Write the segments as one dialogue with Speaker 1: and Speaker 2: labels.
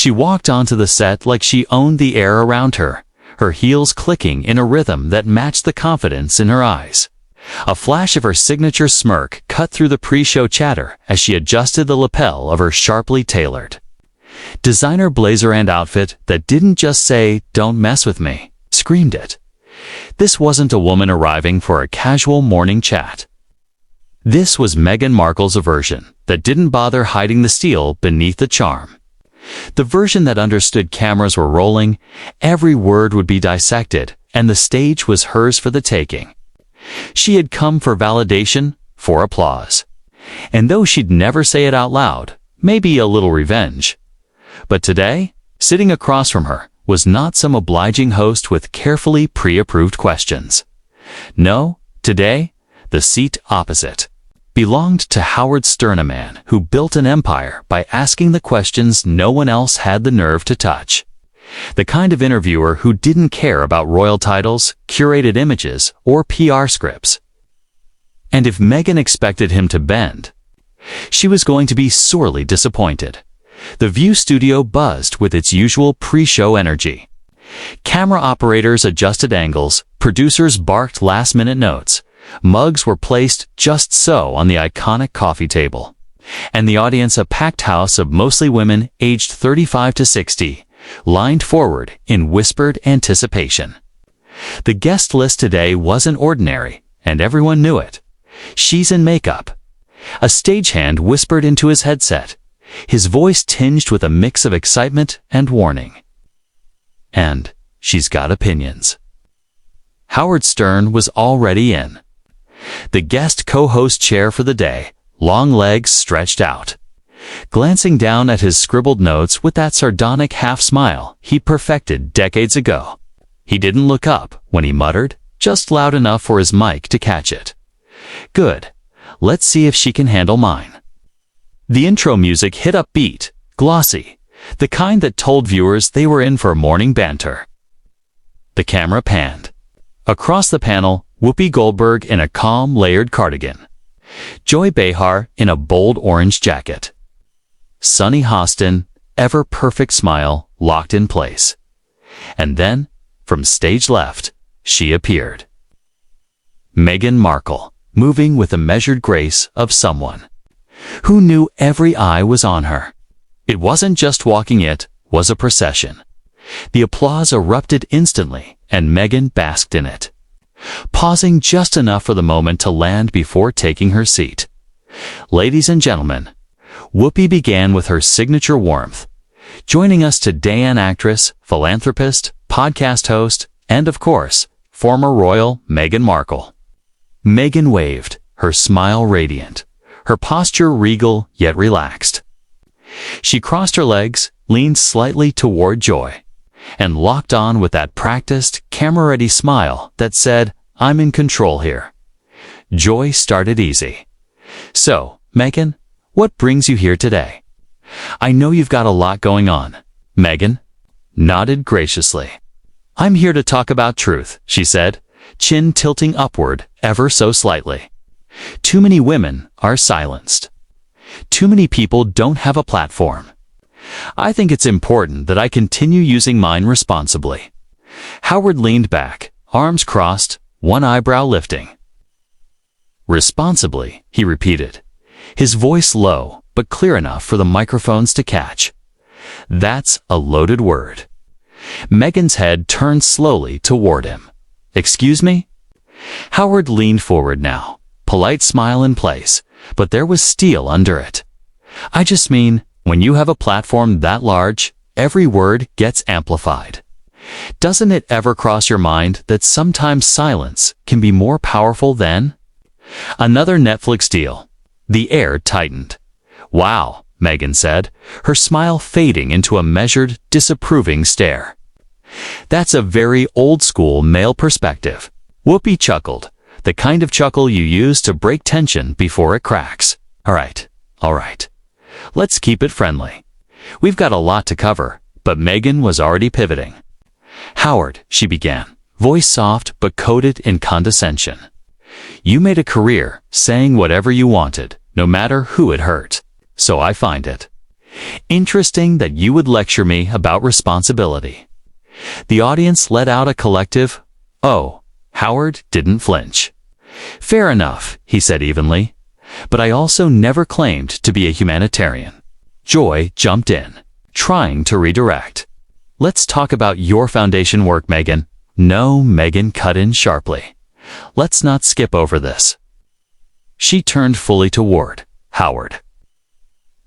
Speaker 1: She walked onto the set like she owned the air around her, her heels clicking in a rhythm that matched the confidence in her eyes. A flash of her signature smirk cut through the pre-show chatter as she adjusted the lapel of her sharply tailored designer blazer and outfit that didn't just say, "Don't mess with me," screamed it. This wasn't a woman arriving for a casual morning chat. This was Meghan Markle's version that didn't bother hiding the steel beneath the charm. The version that understood cameras were rolling, every word would be dissected, and the stage was hers for the taking. She had come for validation, for applause. And though she'd never say it out loud, maybe a little revenge. But today, sitting across from her, was not some obliging host with carefully pre-approved questions. No, today, the seat opposite belonged to Howard Stern, a man who built an empire by asking the questions no one else had the nerve to touch. The kind of interviewer who didn't care about royal titles, curated images, or PR scripts. And if Meghan expected him to bend, she was going to be sorely disappointed. The View studio buzzed with its usual pre-show energy. Camera operators adjusted angles, producers barked last-minute notes, mugs were placed just so on the iconic coffee table, and the audience, a packed house of mostly women aged 35 to 60, lined forward in whispered anticipation. The guest list today wasn't ordinary, and everyone knew it. "She's in makeup." A stagehand whispered into his headset, his voice tinged with a mix of excitement and warning. "And she's got opinions." Howard Stern was already in the guest co-host chair for the day, long legs stretched out. Glancing down at his scribbled notes with that sardonic half-smile he'd perfected decades ago, he didn't look up when he muttered, just loud enough for his mic to catch it. "Good. Let's see if she can handle mine." The intro music hit upbeat, glossy, the kind that told viewers they were in for morning banter. The camera panned. Across the panel, Whoopi Goldberg in a calm, layered cardigan. Joy Behar in a bold orange jacket. Sunny Hostin, ever-perfect smile, locked in place. And then, from stage left, she appeared. Meghan Markle, moving with the measured grace of someone who knew every eye was on her. It wasn't just walking, it was a procession. The applause erupted instantly, and Meghan basked in it, pausing just enough for the moment to land before taking her seat. "Ladies and gentlemen," Whoopi began with her signature warmth. "Joining us today, an actress, philanthropist, podcast host, and of course, former royal Meghan Markle." Meghan waved, her smile radiant, her posture regal yet relaxed. She crossed her legs, leaned slightly toward Joy, and locked on with that practiced, camera-ready smile that said, "I'm in control here." Joy started easy. "So, Meghan, what brings you here today? I know you've got a lot going on." Meghan nodded graciously. "I'm here to talk about truth," she said, chin tilting upward ever so slightly. "Too many women are silenced. Too many people don't have a platform. I think it's important that I continue using mine responsibly." Howard leaned back, arms crossed, one eyebrow lifting. "Responsibly," he repeated, his voice low but clear enough for the microphones to catch. "That's a loaded word." Meghan's head turned slowly toward him. "Excuse me?" Howard leaned forward now, polite smile in place, but there was steel under it. "I just mean, when you have a platform that large, every word gets amplified. Doesn't it ever cross your mind that sometimes silence can be more powerful than?" Another Netflix deal. The air tightened. "Wow," Meghan said, her smile fading into a measured, disapproving stare. "That's a very old-school male perspective." Whoopi chuckled, the kind of chuckle you use to break tension before it cracks. All right. Let's keep it friendly. We've got a lot to cover," but Meghan was already pivoting. "Howard," she began, voice soft but coated in condescension. "You made a career saying whatever you wanted, no matter who it hurt. So I find it Interesting that you would lecture me about responsibility. The audience let out a collective, "Oh." Howard didn't flinch. "Fair enough," he said evenly. "But I also never claimed to be a humanitarian." Joy jumped in, trying to redirect. "Let's talk about your foundation work, Meghan." "No," Meghan cut in sharply. "Let's not skip over this." She turned fully toward Howard.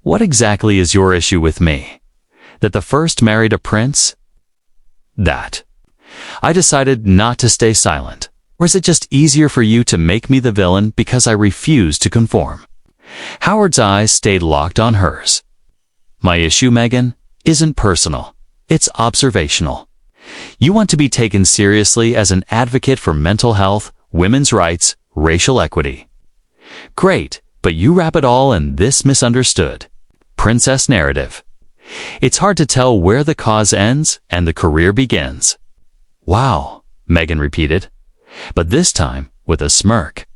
Speaker 1: "What exactly is your issue with me? That the first married a prince?" "That. I decided not to stay silent. Or is it just easier for you to make me the villain because I refuse to conform?" Howard's eyes stayed locked on hers. "My issue, Meghan, isn't personal. It's observational. You want to be taken seriously as an advocate for mental health, women's rights, racial equity. Great, but you wrap it all in this misunderstood princess narrative. It's hard to tell where the cause ends and the career begins." "Wow," Meghan repeated, but this time with a smirk.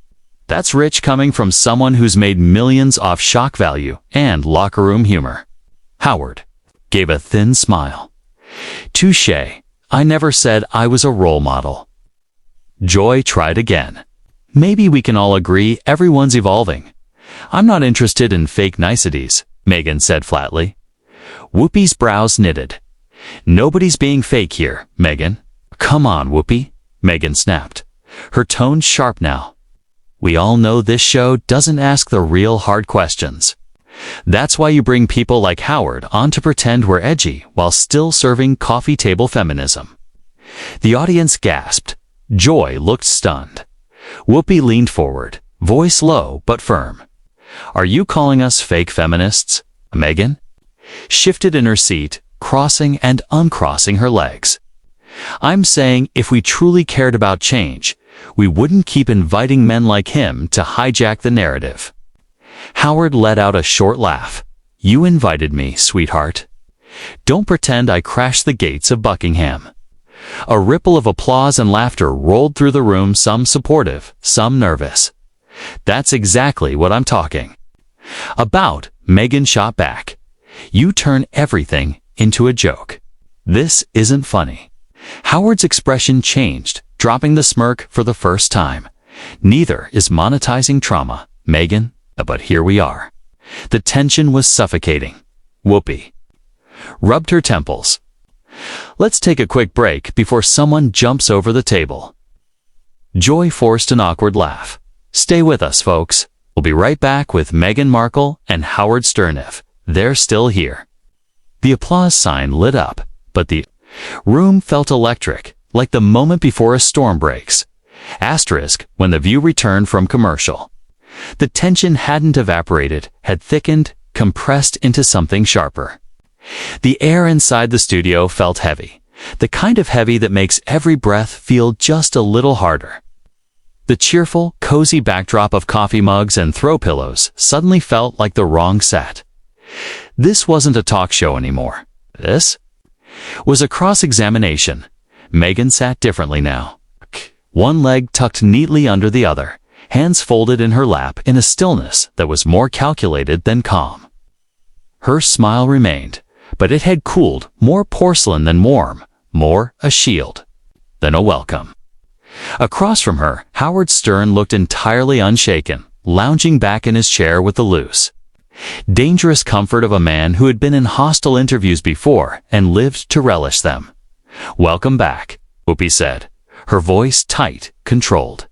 Speaker 1: "That's rich coming from someone who's made millions off shock value and locker room humor." Howard gave a thin smile. "Touché. I never said I was a role model." Joy tried again. "Maybe we can all agree everyone's evolving. I'm not interested in fake niceties," Meghan said flatly. Whoopi's brows knitted. "Nobody's being fake here, Meghan." "Come on, Whoopi," Meghan snapped, her tone sharp now. "We all know this show doesn't ask the real hard questions. That's why you bring people like Howard on to pretend we're edgy while still serving coffee table feminism." The audience gasped. Joy looked stunned. Whoopi leaned forward, voice low but firm. "Are you calling us fake feminists, Meghan?" Shifted in her seat, crossing and uncrossing her legs. "I'm saying if we truly cared about change, we wouldn't keep inviting men like him to hijack the narrative." Howard let out a short laugh. "You invited me, sweetheart. Don't pretend I crashed the gates of Buckingham." A ripple of applause and laughter rolled through the room, some supportive, some nervous. "That's exactly what I'm talking about," Meghan shot back. "You turn everything into a joke. This isn't funny." Howard's expression changed, dropping the smirk for the first time. "Neither is monetizing trauma, Meghan, but here we are." The tension was suffocating. Whoopi rubbed her temples. "Let's take a quick break before someone jumps over the table." Joy forced an awkward laugh. "Stay with us, folks. We'll be right back with Meghan Markle and Howard Stern if they're still here." The applause sign lit up, but the room felt electric, like the moment before a storm breaks. Asterisk when the view returned from commercial. The tension hadn't evaporated, had thickened, compressed into something sharper. The air inside the studio felt heavy, the kind of heavy that makes every breath feel just a little harder. The cheerful, cozy backdrop of coffee mugs and throw pillows suddenly felt like the wrong set. This wasn't a talk show anymore. This was a cross-examination. Meghan sat differently now. One leg tucked neatly under the other, hands folded in her lap in a stillness that was more calculated than calm. Her smile remained, but it had cooled, more porcelain than warm, more a shield than a welcome. Across from her, Howard Stern looked entirely unshaken, lounging back in his chair with the loose, dangerous comfort of a man who had been in hostile interviews before and lived to relish them. "Welcome back," Whoopi said, her voice tight, controlled.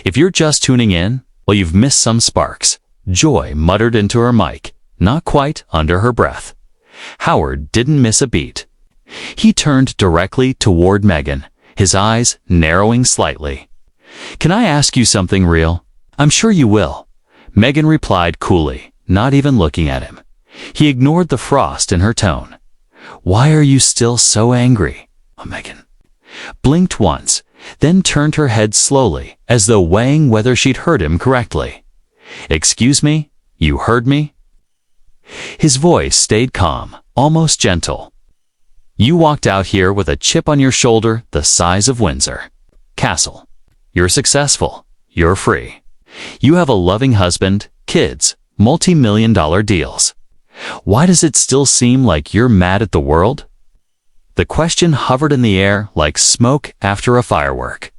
Speaker 1: "If you're just tuning in, well, you've missed some sparks," Joy muttered into her mic, not quite under her breath. Howard didn't miss a beat. He turned directly toward Meghan, his eyes narrowing slightly. "Can I ask you something real?" "I'm sure you will," Meghan replied coolly, not even looking at him. He ignored the frost in her tone. "Why are you still so angry?" Meghan blinked once, then turned her head slowly, as though weighing whether she'd heard him correctly. "Excuse me? You heard me?" His voice stayed calm, almost gentle. "You walked out here with a chip on your shoulder the size of Windsor Castle. You're successful. You're free. You have a loving husband, kids, multi-million-dollar deals. Why does it still seem like you're mad at the world? The question hovered in the air like smoke after a firework.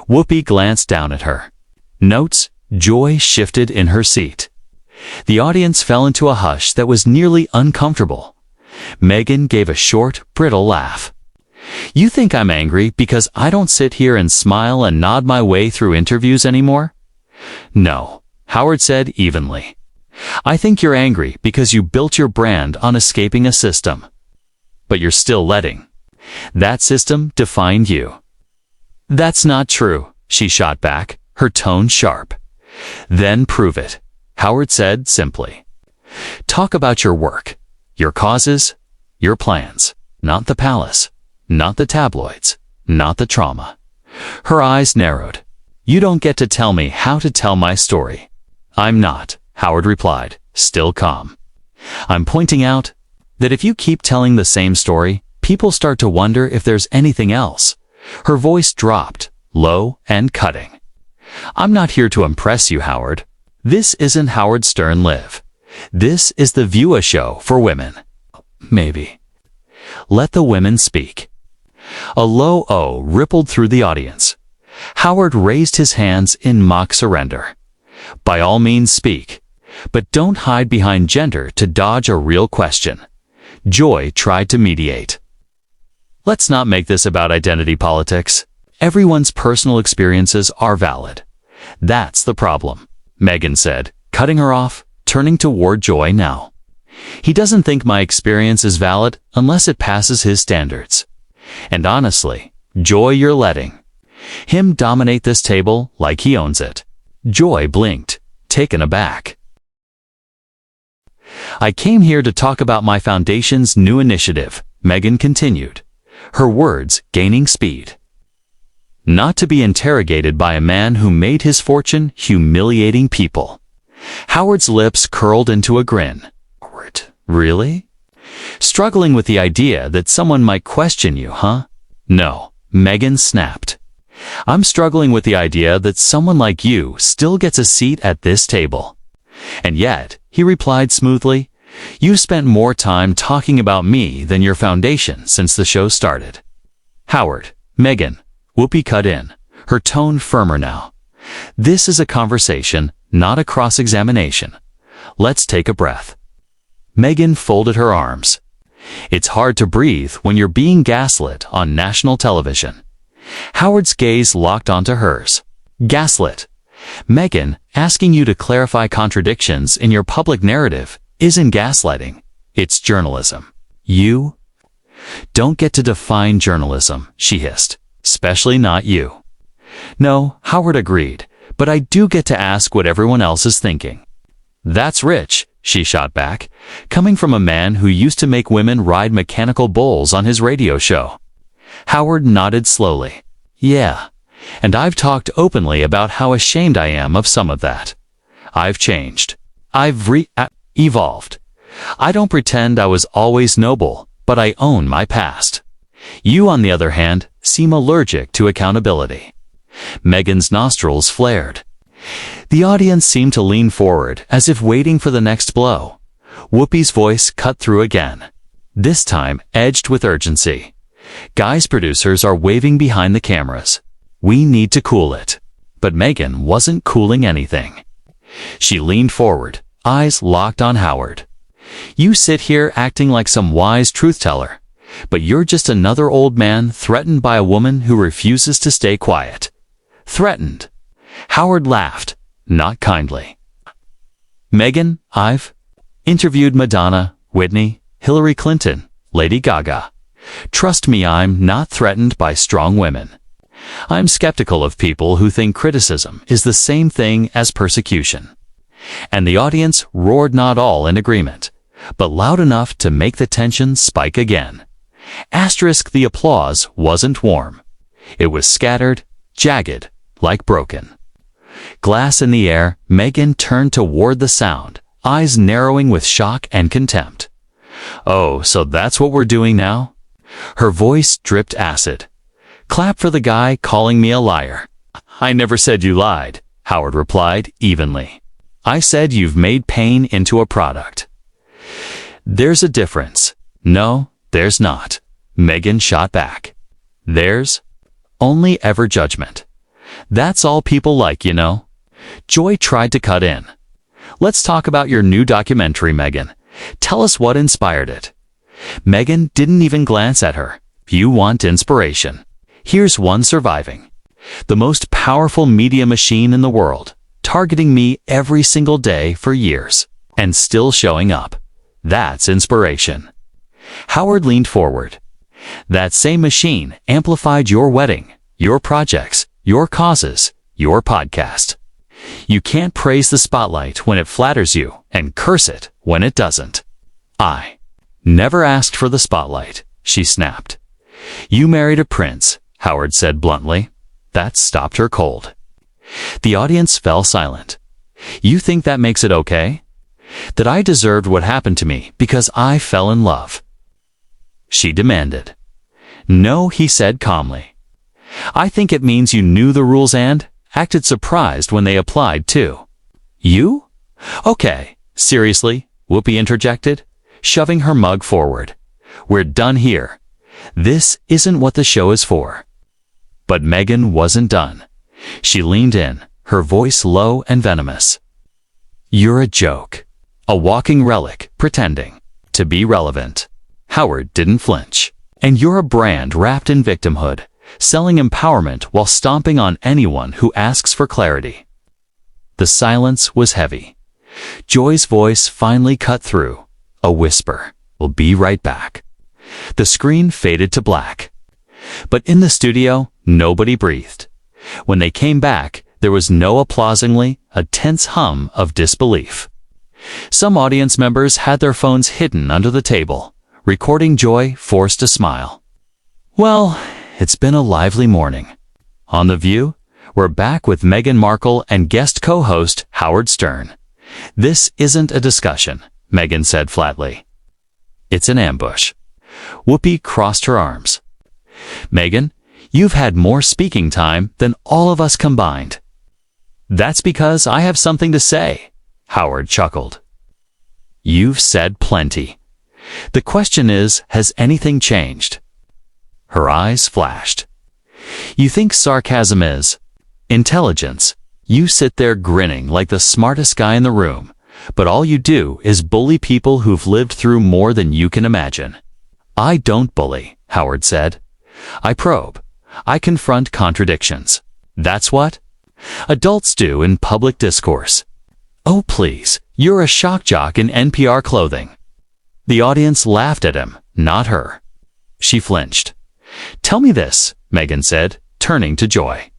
Speaker 1: Whoopi glanced down at her. Notes, joy shifted in her seat. The audience fell into a hush that was nearly uncomfortable. Meghan gave a short, brittle laugh. You think I'm angry because I don't sit here and smile and nod my way through interviews anymore? No, Howard said evenly. I think you're angry because you built your brand on escaping a system. But you're still letting that system define you. That's not true, she shot back, her tone sharp. Then prove it, Howard said simply. Talk about your work, your causes, your plans, not the palace, not the tabloids, not the trauma. Her eyes narrowed. You don't get to tell me how to tell my story. I'm not, Howard replied, still calm. I'm pointing out that if you keep telling the same story, people start to wonder if there's anything else. Her voice dropped, low and cutting. I'm not here to impress you, Howard. This isn't Howard Stern Live. This is the View Show for women. Maybe. Let the women speak. A low "oh" rippled through the audience. Howard raised his hands in mock surrender. By all means speak, but don't hide behind gender to dodge a real question. Joy tried to mediate. Let's not make this about identity politics. Everyone's personal experiences are valid. That's the problem, Meghan said, cutting her off, turning toward Joy now. He doesn't think my experience is valid unless it passes his standards. And honestly, Joy, you're letting him dominate this table like he owns it. Joy blinked, taken aback. I came here to talk about my foundation's new initiative, Meghan continued, her words gaining speed. Not to be interrogated by a man who made his fortune humiliating people. Howard's lips curled into a grin. Really? Struggling with the idea that someone might question you, huh? No, Meghan snapped. I'm struggling with the idea that someone like you still gets a seat at this table. And yet, he replied smoothly, you spent more time talking about me than your foundation since the show started. Howard, Meghan, Whoopi cut in, her tone firmer now. This is a conversation, not a cross-examination. Let's take a breath. Meghan folded her arms. It's hard to breathe when you're being gaslit on national television. Howard's gaze locked onto hers. Gaslit. Meghan, asking you to clarify contradictions in your public narrative isn't gaslighting. It's journalism. You don't get to define journalism, she hissed. Especially not you. No, Howard agreed, but I do get to ask what everyone else is thinking. That's rich, she shot back, coming from a man who used to make women ride mechanical bulls on his radio show. Howard nodded slowly. Yeah, and I've talked openly about how ashamed I am of some of that. I've changed. I've evolved. I don't pretend I was always noble, but I own my past. You, on the other hand, seem allergic to accountability. Meghan's nostrils flared. The audience seemed to lean forward as if waiting for the next blow. Whoopi's voice cut through again, this time edged with urgency. Guys, producers are waving behind the cameras. We need to cool it. But Meghan wasn't cooling anything. She leaned forward, eyes locked on Howard. You sit here acting like some wise truth-teller, but you're just another old man threatened by a woman who refuses to stay quiet. Threatened. Howard laughed, not kindly. Meghan, I've interviewed Madonna, Whitney, Hillary Clinton, Lady Gaga. Trust me, I'm not threatened by strong women. I'm skeptical of people who think criticism is the same thing as persecution. And the audience roared, not all in agreement, but loud enough to make the tension spike again. Asterisk, the applause wasn't warm. It was scattered, jagged, like broken. Glass in the air, Meghan turned toward the sound, eyes narrowing with shock and contempt. Oh, so that's what we're doing now? Her voice dripped acid. Clap for the guy calling me a liar. I never said you lied, Howard replied evenly. I said you've made pain into a product. There's a difference. No, there's not. Meghan shot back. There's only ever judgment. That's all people like, you know. Joy tried to cut in. Let's talk about your new documentary, Meghan. Tell us what inspired it. Meghan didn't even glance at her. You want inspiration. Here's one surviving. The most powerful media machine in the world, targeting me every single day for years, and still showing up. That's inspiration. Howard leaned forward. That same machine amplified your wedding, your projects, your causes, your podcast. You can't praise the spotlight when it flatters you and curse it when it doesn't. I never asked for the spotlight, she snapped. You married a prince, Howard said bluntly. That stopped her cold. The audience fell silent. You think that makes it okay? That I deserved what happened to me because I fell in love? She demanded. No, he said calmly. I think it means you knew the rules and acted surprised when they applied too. You? Okay, seriously, Whoopi interjected, shoving her mug forward. We're done here. This isn't what the show is for. But Meghan wasn't done. She leaned in, her voice low and venomous. You're a joke. A walking relic, pretending to be relevant. Howard didn't flinch. And you're a brand wrapped in victimhood, selling empowerment while stomping on anyone who asks for clarity. The silence was heavy. Joy's voice finally cut through. A whisper. We'll be right back. The screen faded to black. But in the studio, nobody breathed. When they came back, there was no applaudingly, a tense hum of disbelief. Some audience members had their phones hidden under the table, recording Joy forced to smile. Well, it's been a lively morning. On The View, we're back with Meghan Markle and guest co-host Howard Stern. This isn't a discussion, Meghan said flatly. It's an ambush. Whoopi crossed her arms. Meghan, you've had more speaking time than all of us combined. That's because I have something to say, Howard chuckled. You've said plenty. The question is, has anything changed? Her eyes flashed. You think sarcasm is intelligence. You sit there grinning like the smartest guy in the room, but all you do is bully people who've lived through more than you can imagine. I don't bully, Howard said. I probe. I confront contradictions. That's what adults do in public discourse. Oh, please, you're a shock jock in NPR clothing. The audience laughed at him, not her. She flinched. Tell me this, Meghan said, turning to Joy.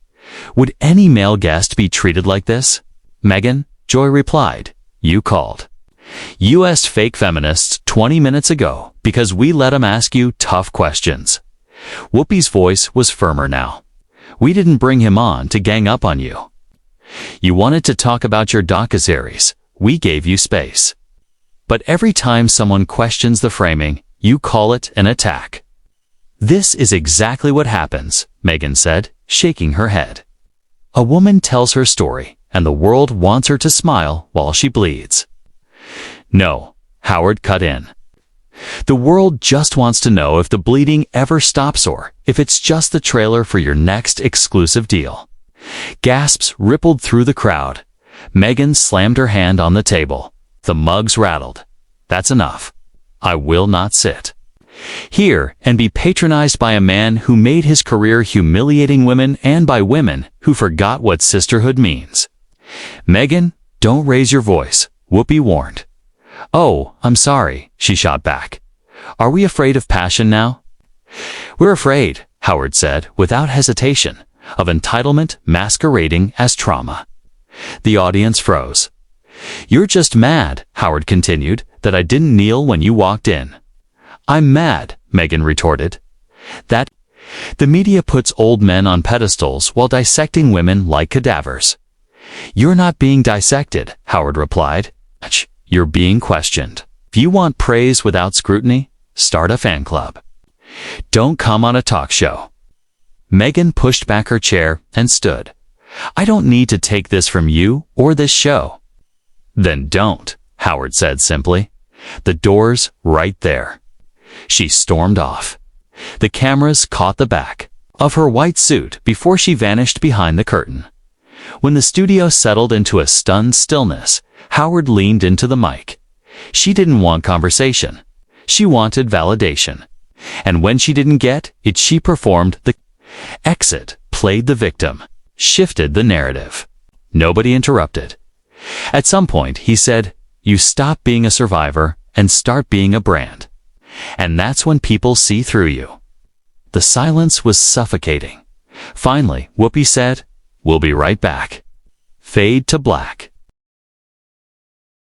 Speaker 1: Would any male guest be treated like this? Meghan, Joy replied. You called. You asked fake feminists 20 minutes ago because we let them ask you tough questions. Whoopi's voice was firmer now. We didn't bring him on to gang up on you. You wanted to talk about your docuseries. We gave you space. But every time someone questions the framing, you call it an attack. This is exactly what happens, Meghan said, shaking her head. A woman tells her story, and the world wants her to smile while she bleeds. No, Howard cut in. The world just wants to know if the bleeding ever stops or if it's just the trailer for your next exclusive deal. Gasps rippled through the crowd. Meghan slammed her hand on the table. The mugs rattled. That's enough. I will not sit here and be patronized by a man who made his career humiliating women and by women who forgot what sisterhood means. Meghan, don't raise your voice, Whoopi warned. Oh, I'm sorry, she shot back. Are we afraid of passion now? We're afraid, Howard said without hesitation, of entitlement masquerading as trauma. The audience froze. You're just mad, Howard continued, that I didn't kneel when you walked in. I'm mad, Meghan retorted. That the media puts old men on pedestals while dissecting women like cadavers. You're not being dissected, Howard replied. You're being questioned. If you want praise without scrutiny, start a fan club. Don't come on a talk show. Meghan pushed back her chair and stood. I don't need to take this from you or this show. Then don't, Howard said simply. The door's right there. She stormed off. The cameras caught the back of her white suit before she vanished behind the curtain. When the studio settled into a stunned stillness, Howard leaned into the mic. She didn't want conversation. She wanted validation. And when she didn't get it, she performed the exit, played the victim, shifted the narrative. Nobody interrupted. At some point, he said, "You stop being a survivor and start being a brand. And that's when people see through you." The silence was suffocating. Finally, Whoopi said, "We'll be right back." Fade to black.